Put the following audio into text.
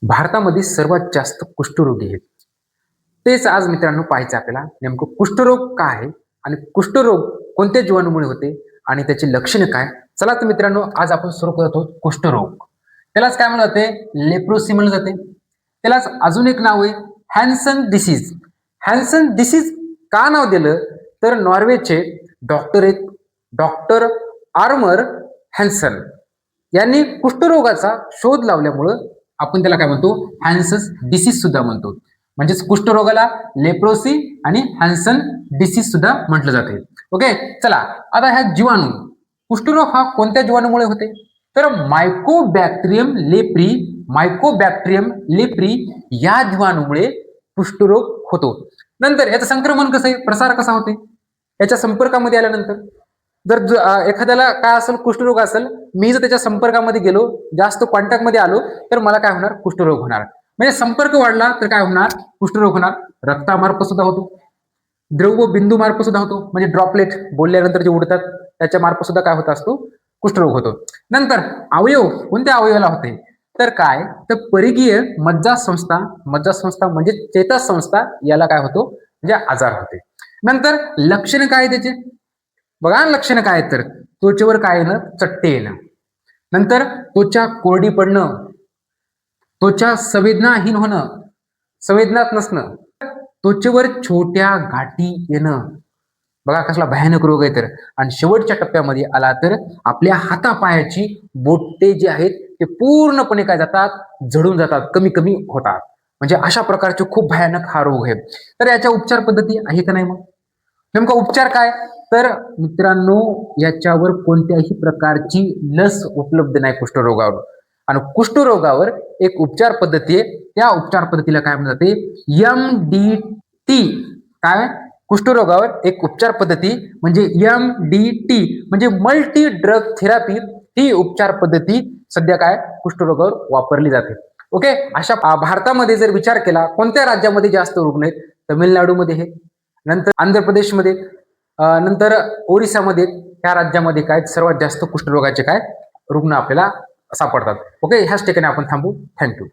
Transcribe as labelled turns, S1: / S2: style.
S1: भारतामध्ये सर्वात जास्त कुष्ठरोगी आहेत. तेच आज मित्रांनो पाहायचं आपल्याला नेमकं कुष्ठरोग काय आहे आणि कुष्ठरोग कोणत्या जीवाणूमुळे होते आणि त्याची लक्षणे काय. चला तर मित्रांनो आज आपण सुरू करत आहोत कुष्ठरोग. त्यालाच काय म्हणलं जाते, लेप्रोसी म्हणलं जाते. त्यालाच अजून एक नाव आहे हॅन्सन डिसीज. हॅन्सन डिसीज का नाव दिलं तर नॉर्वेचे डॉक्टर आहेत, डॉक्टर आर्मर हॅन्सन यांनी कुष्ठरोगाचा शोध लावल्यामुळं आपण त्याला काय म्हणतो, हॅन्सन्स डिसीज सुद्धा म्हणतो. म्हणजेच कुष्ठरोगाला लेप्रोसी आणि हॅन्सन डिसीज सुद्धा म्हटलं जाते. ओके, चला आता ह्या जीवाणू, कुष्ठरोग हा कोणत्या जीवाणूमुळे होते तर मायकोबॅक्टेरियम लेप्री या जीवाणूमुळे कुष्ठरोग होतो. नंतर याचं संक्रमण कसं आहे, प्रसार कसा होते, याच्या संपर्कामध्ये आल्यानंतर जर एखाद्याला काय असेल, कुष्ठरोग असेल, मी जर त्याच्या संपर्कामध्ये गेलो, जास्त कॉन्टॅक्टमध्ये आलो तर मला काय होणार, कुष्ठरोग होणार. म्हणजे संपर्क वाढला तर काय होणार, कुष्ठरोग होणार. रक्तामार्फत सुद्धा होतो, द्रव बिंदू मार्फत सुद्धा होतो, म्हणजे ड्रॉपलेट बोलल्यानंतर जे उडतात त्याच्या मार्फत सुद्धा काय होत असतो, कुष्ठरोग होतो. नंतर अवयव, कोणत्या अवयवाला होते तर काय तर परिघीय मज्जासंस्था म्हणजे चेतासंस्था याला काय होतो, म्हणजे आजार होते. नंतर लक्षण काय त्याचे बघा, लक्षण काय तर त्वचेवर काय येणं, चट्टे येणं, नंतर त्वचा कोरडी पडणं, त्वचा संवेदनाहीन होणं, संवेदनात नसणं, त्वचेवर छोट्या गाठी येणं. बघा कसला भयानक रोग आहे तर. आणि शेवटच्या टप्प्यामध्ये आला तर आपल्या हातापायाची बोटे जे आहेत ते पूर्णपणे काय जातात, झडून जातात, कमी कमी होतात. म्हणजे अशा प्रकारचे खूप भयानक हा रोग आहे. तर याच्या उपचार पद्धती आहे का नाही, मग नेमका उपचार काय तर मित्रांनो याच्यावर कोणत्याही प्रकारची लस उपलब्ध नाही कुष्ठरोगावर. आणि कुष्ठरोगावर एक उपचार पद्धती आहे, त्या उपचार पद्धतीला काय म्हणतात ते MDT. काय, कुष्ठरोगावर एक उपचार पद्धती म्हणजे MDT म्हणजे मल्टी ड्रग थेरपी. ही उपचार पद्धती सध्या काय कुष्ठरोगावर वापरली जाते. ओके, अशा भारतामध्ये जर विचार केला कोणत्या राज्यामध्ये जास्त रुग्ण आहेत, तमिळनाडूमध्ये आहे, नंतर आंध्र प्रदेशमध्ये, नंतर ओरिसामध्ये, ह्या राज्यामध्ये काय सर्वात जास्त कुष्ठरोगाचे काय रुग्ण आपल्याला सापडतात. ओके, ह्याच ठिकाणी आपण थांबू. थँक्यू.